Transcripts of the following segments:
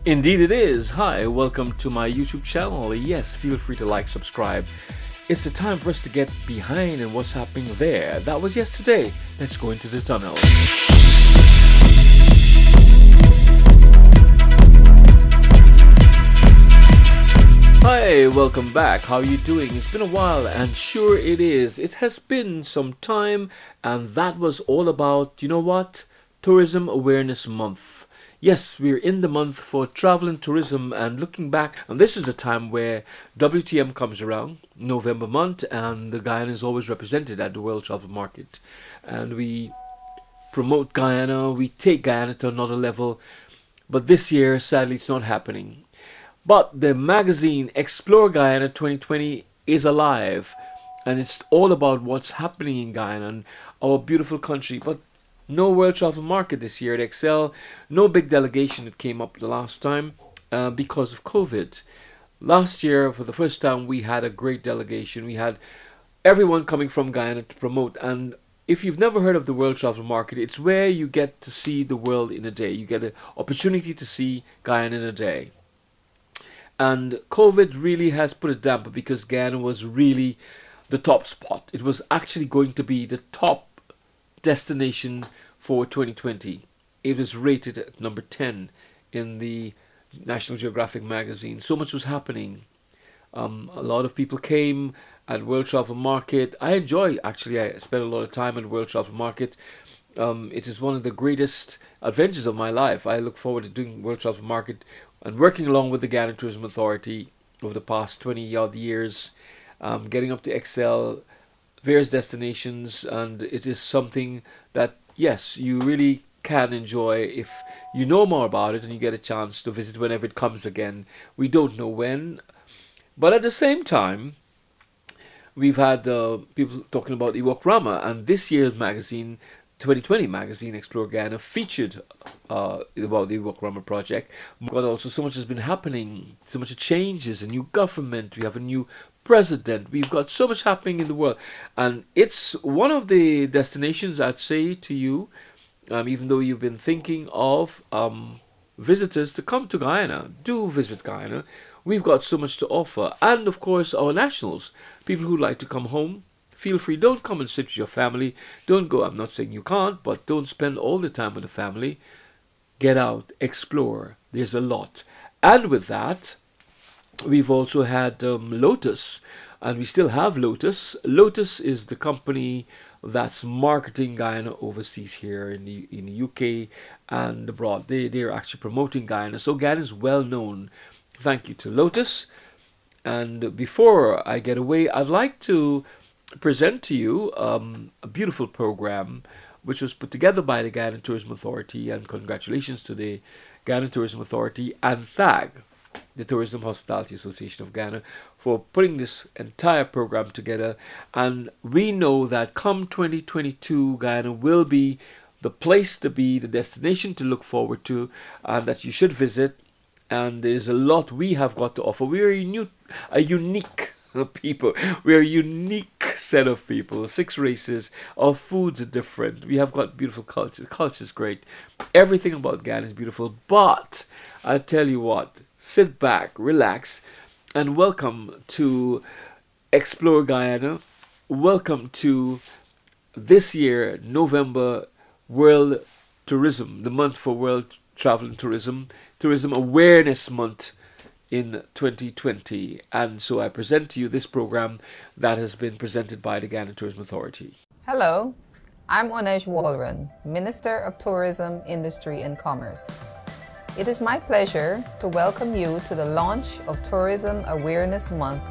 Indeed it is. Hi, welcome to my YouTube channel. Yes, feel free to like, subscribe. It's the time for us to get behind and what's happening there. That was yesterday. Let's go into the tunnel. Hi, welcome back. How are you doing? It's been a while, and sure it is. It has been some time, and that was all about, you know what? Tourism Awareness Month. Yes, we're in the month for travel and tourism, and looking back, and this is the time where WTM comes around, November month, and the Guyana is always represented at the World Travel Market. And we promote Guyana, we take Guyana to another level, but this year, sadly, it's not happening. But the magazine Explore Guyana 2020 is alive, and it's all about what's happening in Guyana and our beautiful country. But no World Travel Market this year at Excel, no big delegation that came up the last time because of COVID. Last year, for the first time, we had a great delegation. We had everyone coming from Guyana to promote. And if you've never heard of the World Travel Market, it's where you get to see the world in a day. You get an opportunity to see Guyana in a day. And COVID really has put a damper because Guyana was really the top spot. It was actually going to be the top destination for 2020. It was rated at number 10 in the National Geographic magazine. So much was happening. A lot of people came at World Travel Market. I spent a lot of time at World Travel Market. It is one of the greatest adventures of my life. I look forward to doing World Travel Market and working along with the Guyana Tourism Authority over the past 20 odd years, getting up to Excel, various destinations, and it is something that, yes, you really can enjoy if you know more about it and you get a chance to visit whenever it comes again. We don't know when, but at the same time, we've had people talking about Iwok Rama, and this year's magazine, 2020 magazine Explore Guyana, featured about the Iwok Rama project. But also so much has been happening, so much changes, a new government, we have a new president, we've got so much happening in the world, and it's one of the destinations I'd say to you, even though you've been thinking of visitors to come to Guyana, do visit Guyana. We've got so much to offer, and of course our nationals, people who like to come home, feel free. Don't come and sit with your family. Don't go. I'm not saying you can't, but don't spend all the time with the family. Get out, explore. There's a lot. And with that, we've also had Lotus, and we still have Lotus. Lotus is the company that's marketing Guyana overseas here in the UK and abroad. They're actually promoting Guyana. So Guyana is well known. Thank you to Lotus. And before I get away, I'd like to present to you a beautiful program which was put together by the Guyana Tourism Authority, and congratulations to the Guyana Tourism Authority and THAG, the Tourism Hospitality Association of Guyana, for putting this entire program together. And we know that come 2022, Guyana will be the place to be, the destination to look forward to, and that you should visit. And there's a lot we have got to offer. We are a unique people. We are a unique set of people. 6 races. Our foods are different. We have got beautiful culture. The culture is great. Everything about Guyana is beautiful. But I tell you what, sit back, relax, and welcome to Explore Guyana. Welcome to this year, November World Tourism, the month for World Travel and Tourism Awareness Month in 2020. And so I present to you this program that has been presented by the Guyana Tourism Authority. Hello, I'm Onej Walron, Minister of Tourism, Industry and Commerce. It is my pleasure to welcome you to the launch of Tourism Awareness Month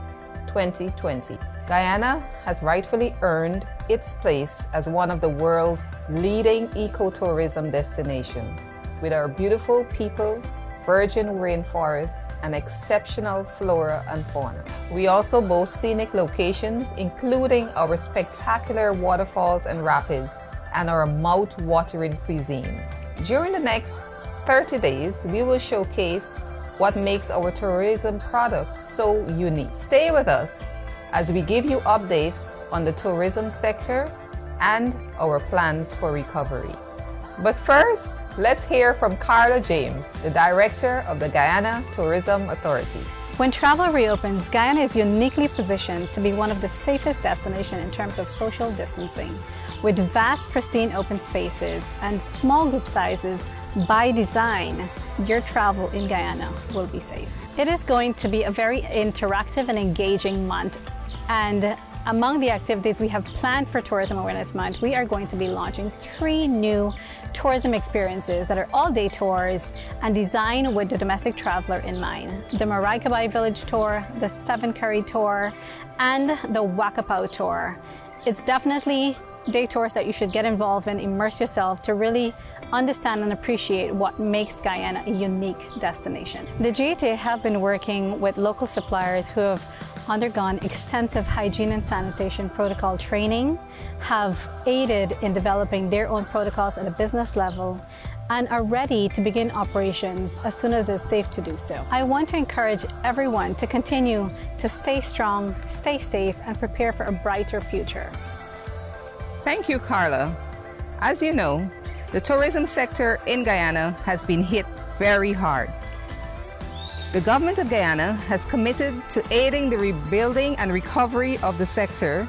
2020. Guyana has rightfully earned its place as one of the world's leading ecotourism destinations, with our beautiful people, virgin rainforests, and exceptional flora and fauna. We also boast scenic locations, including our spectacular waterfalls and rapids, and our mouth-watering cuisine. During the next 30 days, we will showcase what makes our tourism product so unique. Stay with us as we give you updates on the tourism sector and our plans for recovery. But first, let's hear from Carla James, the Director of the Guyana Tourism Authority. When travel reopens, Guyana is uniquely positioned to be one of the safest destinations in terms of social distancing. With vast, pristine open spaces and small group sizes, by design, your travel in Guyana will be safe. It is going to be a very interactive and engaging month, and among the activities we have planned for Tourism Awareness Month, we are going to be launching 3 new tourism experiences that are all-day tours and designed with the domestic traveler in mind. The Moruca Bay Village Tour, the Seven Curry Tour, and the Wakapau Tour. It's definitely day tours that you should get involved in, immerse yourself to really understand and appreciate what makes Guyana a unique destination. The GTA have been working with local suppliers who have undergone extensive hygiene and sanitation protocol training, have aided in developing their own protocols at a business level, and are ready to begin operations as soon as it is safe to do so. I want to encourage everyone to continue to stay strong, stay safe, and prepare for a brighter future. Thank you, Carla. As you know, the tourism sector in Guyana has been hit very hard. The government of Guyana has committed to aiding the rebuilding and recovery of the sector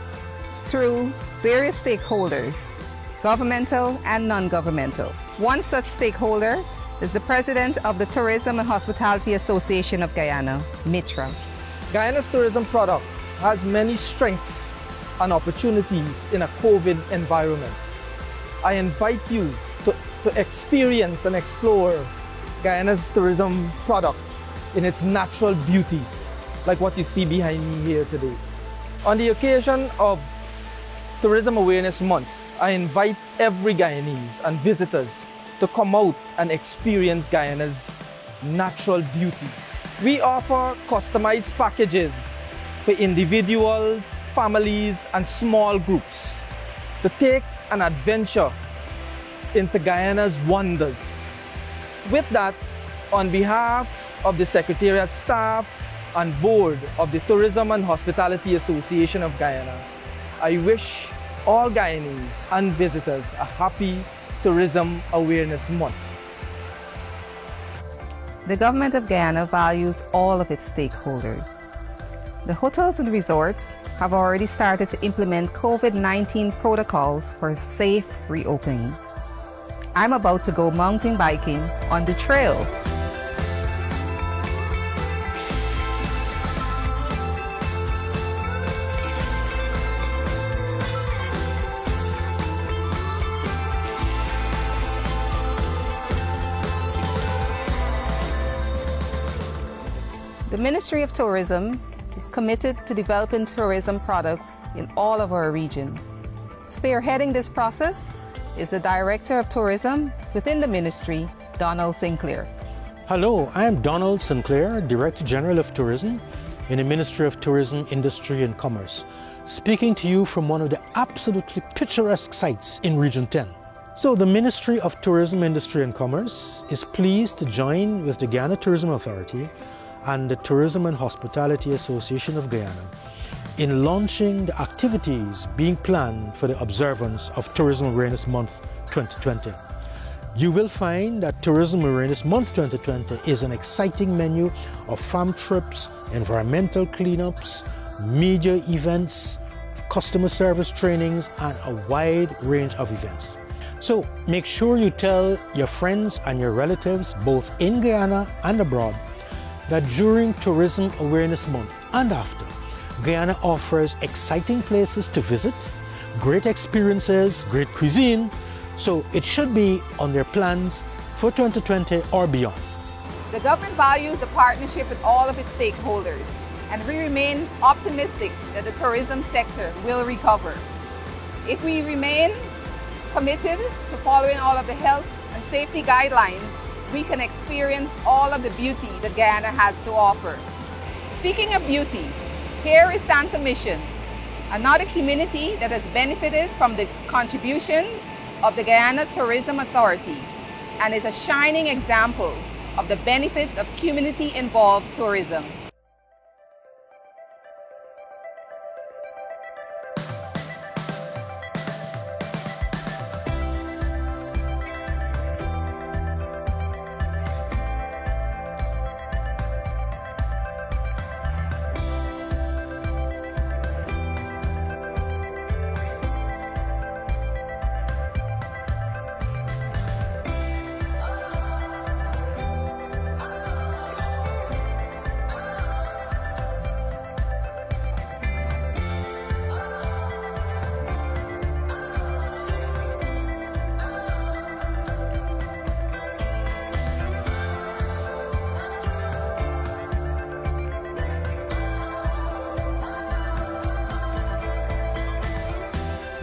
through various stakeholders, governmental and non-governmental. One such stakeholder is the president of the Tourism and Hospitality Association of Guyana, MITRA. Guyana's tourism product has many strengths and opportunities in a COVID environment. I invite you to experience and explore Guyana's tourism product in its natural beauty, like what you see behind me here today. On the occasion of Tourism Awareness Month, I invite every Guyanese and visitors to come out and experience Guyana's natural beauty. We offer customized packages for individuals, families, and small groups to take an adventure into Guyana's wonders. With that, on behalf of the Secretariat staff and board of the Tourism and Hospitality Association of Guyana, I wish all Guyanese and visitors a happy Tourism Awareness Month. The government of Guyana values all of its stakeholders. The hotels and resorts have already started to implement COVID-19 protocols for safe reopening. I'm about to go mountain biking on the trail. The Ministry of Tourism is committed to developing tourism products in all of our regions. Spearheading this process is the Director of Tourism within the Ministry, Donald Sinclair. Hello, I am Donald Sinclair, Director General of Tourism in the Ministry of Tourism, Industry and Commerce, speaking to you from one of the absolutely picturesque sites in Region 10. So the Ministry of Tourism, Industry and Commerce is pleased to join with the Guyana Tourism Authority and the Tourism and Hospitality Association of Guyana in launching the activities being planned for the observance of Tourism Awareness Month 2020. You will find that Tourism Awareness Month 2020 is an exciting menu of farm trips, environmental cleanups, media events, customer service trainings, and a wide range of events. So make sure you tell your friends and your relatives, both in Guyana and abroad, that during Tourism Awareness Month and after, Guyana offers exciting places to visit, great experiences, great cuisine, so it should be on their plans for 2020 or beyond. The government values the partnership with all of its stakeholders, and we remain optimistic that the tourism sector will recover. If we remain committed to following all of the health and safety guidelines, we can experience all of the beauty that Guyana has to offer. Speaking of beauty, here is Santa Mission, another community that has benefited from the contributions of the Guyana Tourism Authority and is a shining example of the benefits of community-involved tourism.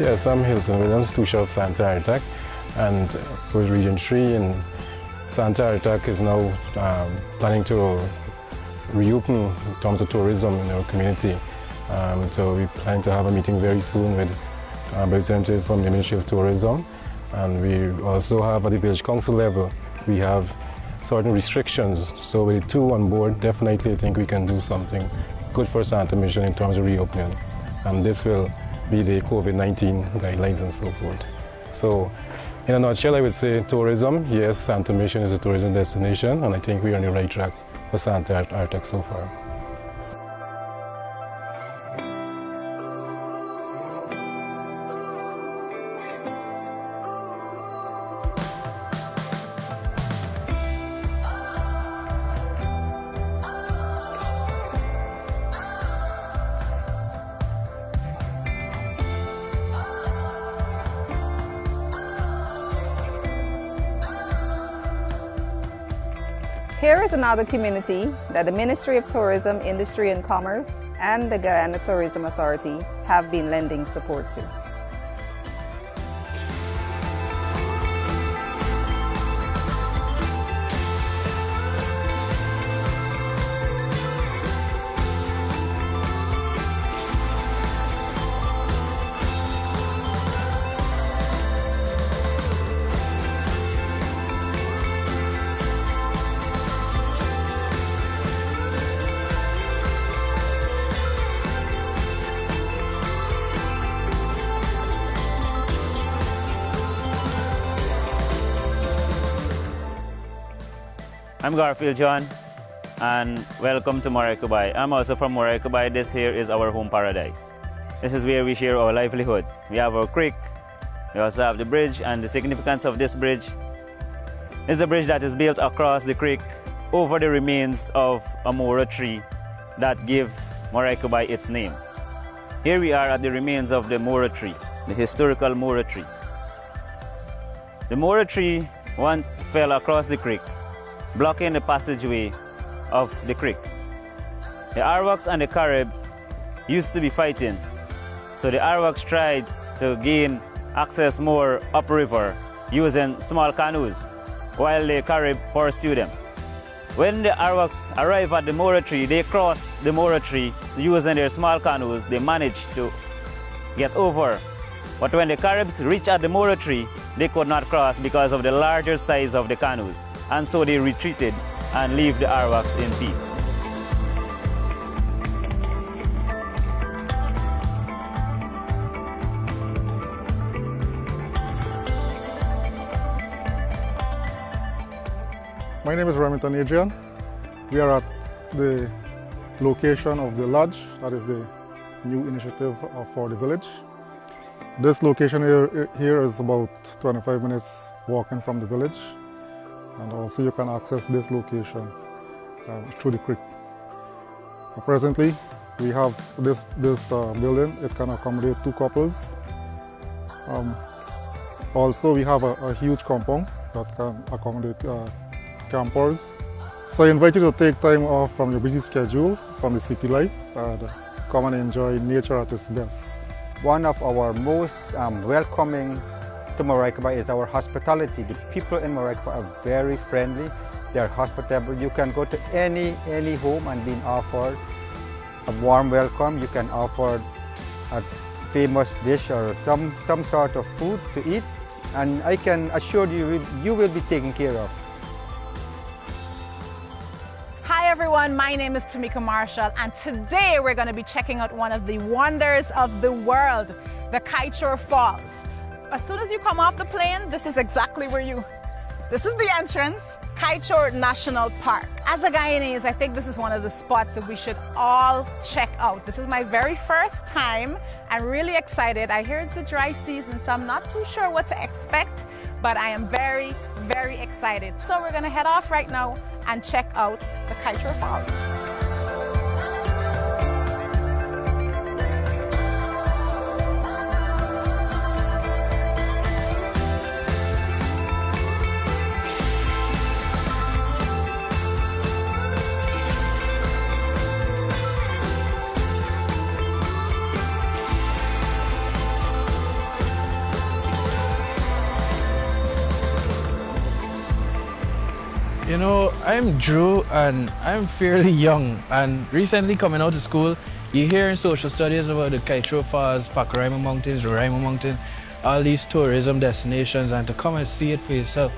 Yes, I'm Hilton Williams, two of Santa Artac, and with Region 3, and Santa Artac is now planning to reopen in terms of tourism in our community. So we plan to have a meeting very soon with a representative from the Ministry of Tourism, and we also have at the village council level, we have certain restrictions. So with the two on board, definitely I think we can do something good for Santa Mission in terms of reopening. And this will be the COVID-19 guidelines and so forth. So in a nutshell, I would say tourism, yes, Santa Mission is a tourism destination, and I think we are on the right track for Santa Artac so far. Here is another community that the Ministry of Tourism, Industry and Commerce and the Guyana Tourism Authority have been lending support to. I'm Garfield John, and welcome to Moruca Bay. I'm also from Moruca Bay. This here is our home paradise. This is where we share our livelihood. We have our creek, we also have the bridge, and the significance of this bridge is a bridge that is built across the creek over the remains of a Moruca tree that give Moruca Bay its name. Here we are at the remains of the Moruca tree, the historical Moruca tree. The Moruca tree once fell across the creek, blocking the passageway of the creek. The Arawaks and the Carib used to be fighting, so the Arawaks tried to gain access more upriver using small canoes, while the Carib pursued them. When the Arawaks arrived at the Moruca tree, they crossed the Moruca tree, so using their small canoes, they managed to get over. But when the Caribs reached at the Moruca tree, they could not cross because of the larger size of the canoes, and so they retreated and left the Arawaks in peace. My name is Remington Adrian. We are at the location of the lodge, that is the new initiative for the village. This location here is about 25 minutes walking from the village, and also you can access this location through the creek. Presently, we have this building. It can accommodate 2 couples. Also, we have a huge compound that can accommodate campers. So I invite you to take time off from your busy schedule, from the city life, and come and enjoy nature at its best. One of our most welcoming to Moruca Bay is our hospitality. The people in Moruca Bay are very friendly. They are hospitable. You can go to any home and be offered a warm welcome. You can offer a famous dish or some sort of food to eat, and I can assure you, you will be taken care of. Hi everyone, my name is Tamika Marshall, and today we're going to be checking out one of the wonders of the world, the Kiteshore Falls. As soon as you come off the plane, this is exactly where this is the entrance, Kiteshore National Park. As a Guyanese, I think this is one of the spots that we should all check out. This is my very first time. I'm really excited. I hear it's a dry season, so I'm not too sure what to expect, but I am very, very excited. So we're gonna head off right now and check out the Kiteshore Falls. You know, I'm Drew and I'm fairly young, and recently coming out of school, you hear in social studies about the Kaitro Falls, Pacaraima Mountains, Roraima Mountain, all these tourism destinations, and to come and see it for yourself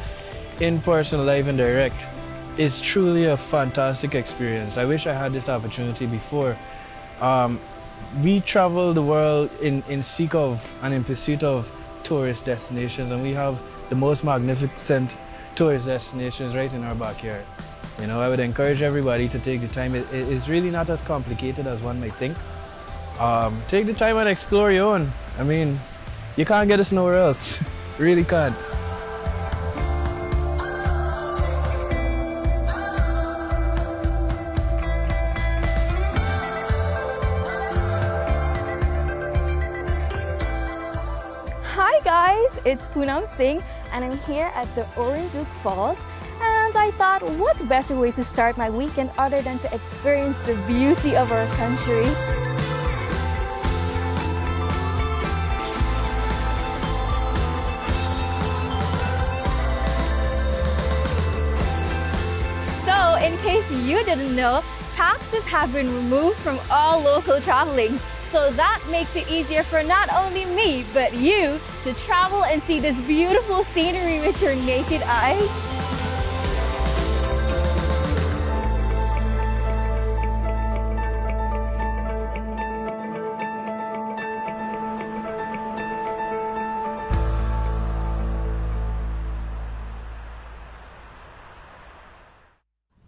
in person, live and direct, is truly a fantastic experience. I wish I had this opportunity before. We travel the world in seek of and in pursuit of tourist destinations, and we have the most magnificent tourist destinations right in our backyard. You know, I would encourage everybody to take the time. It's really not as complicated as one might think. Take the time and explore your own. I mean, you can't get this nowhere else. Really can't. Hi guys, it's Poonam Singh and I'm here at the Orinduke Falls, and I thought what better way to start my weekend other than to experience the beauty of our country. So in case you didn't know, taxes have been removed from all local traveling. So that makes it easier for not only me, but you to travel and see this beautiful scenery with your naked eyes.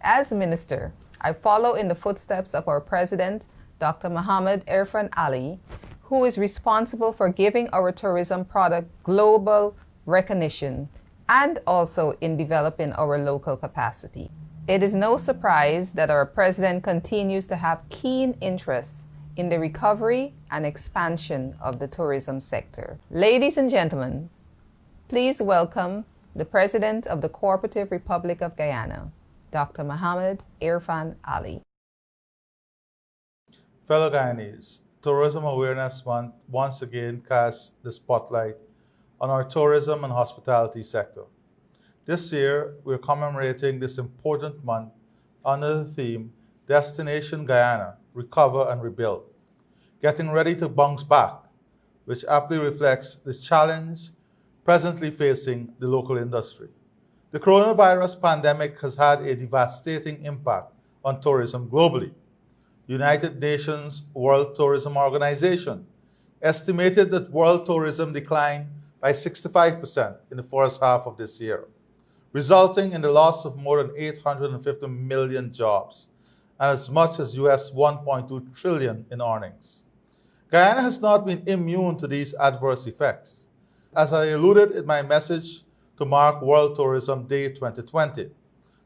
As minister, I follow in the footsteps of our president, Dr. Mohammed Irfan Ali, who is responsible for giving our tourism product global recognition and also in developing our local capacity. It is no surprise that our president continues to have keen interest in the recovery and expansion of the tourism sector. Ladies and gentlemen, please welcome the President of the Cooperative Republic of Guyana, Dr. Mohammed Irfan Ali. Fellow Guyanese, Tourism Awareness Month once again casts the spotlight on our tourism and hospitality sector. This year, we're commemorating this important month under the theme Destination Guyana, Recover and Rebuild, getting ready to bounce back, which aptly reflects the challenge presently facing the local industry. The coronavirus pandemic has had a devastating impact on tourism globally. United Nations World Tourism Organization estimated that world tourism declined by 65% in the first half of this year, resulting in the loss of more than 850 million jobs and as much as US 1.2 trillion in earnings. Guyana has not been immune to these adverse effects. As I alluded in my message to mark World Tourism Day 2020,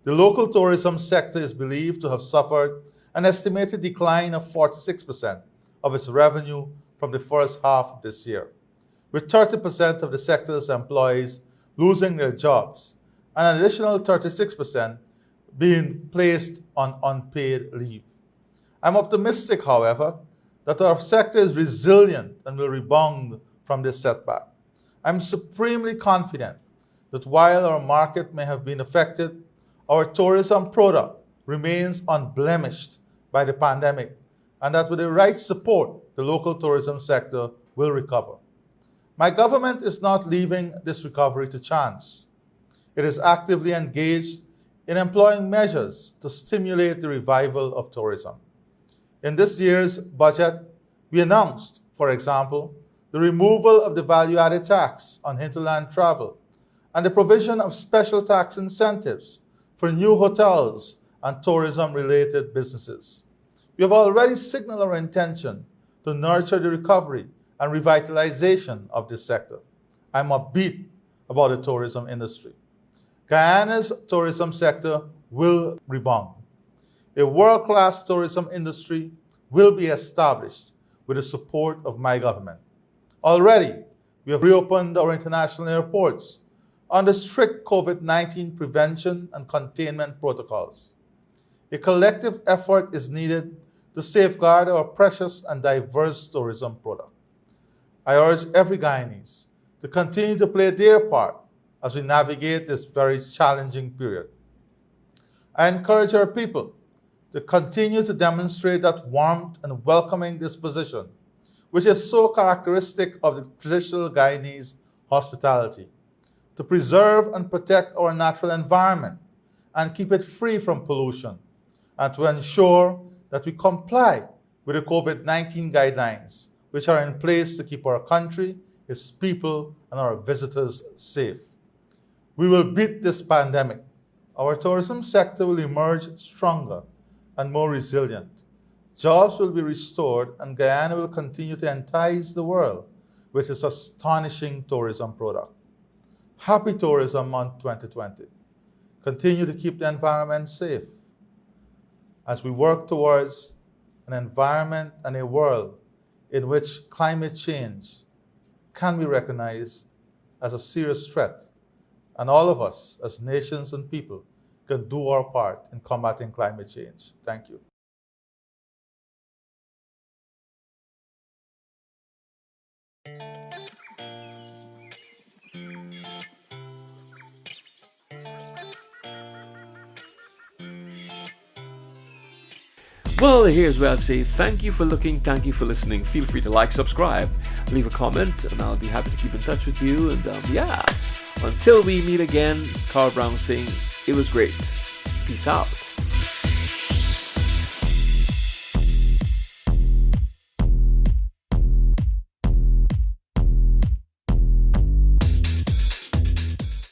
the local tourism sector is believed to have suffered an estimated decline of 46% of its revenue from the first half of this year, with 30% of the sector's employees losing their jobs and an additional 36% being placed on unpaid leave. I'm optimistic, however, that our sector is resilient and will rebound from this setback. I'm supremely confident that while our market may have been affected, our tourism product remains unblemished by the pandemic, and that with the right support, the local tourism sector will recover. My government is not leaving this recovery to chance. It is actively engaged in employing measures to stimulate the revival of tourism. In this year's budget, we announced, for example, the removal of the value-added tax on hinterland travel and the provision of special tax incentives for new hotels and tourism-related businesses. We have already signaled our intention to nurture the recovery and revitalization of this sector. I'm upbeat about the tourism industry. Guyana's tourism sector will rebound. A world-class tourism industry will be established with the support of my government. Already, we have reopened our international airports under strict COVID-19 prevention and containment protocols. A collective effort is needed to safeguard our precious and diverse tourism product. I urge every Guyanese to continue to play their part as we navigate this very challenging period. I encourage our people to continue to demonstrate that warmth and welcoming disposition, which is so characteristic of the traditional Guyanese hospitality, to preserve and protect our natural environment and keep it free from pollution, and to ensure that we comply with the COVID-19 guidelines, which are in place to keep our country, its people, and our visitors safe. We will beat this pandemic. Our tourism sector will emerge stronger and more resilient. Jobs will be restored, and Guyana will continue to entice the world with its astonishing tourism product. Happy Tourism Month 2020. Continue to keep the environment safe as we work towards an environment and a world in which climate change can be recognized as a serious threat, and all of us as nations and people can do our part in combating climate change. Thank you. Well, here's where I'd say thank you for looking, thank you for listening. Feel free to like, subscribe, leave a comment, and I'll be happy to keep in touch with you. And yeah, until we meet again, Carl Brown saying it was great. Peace out.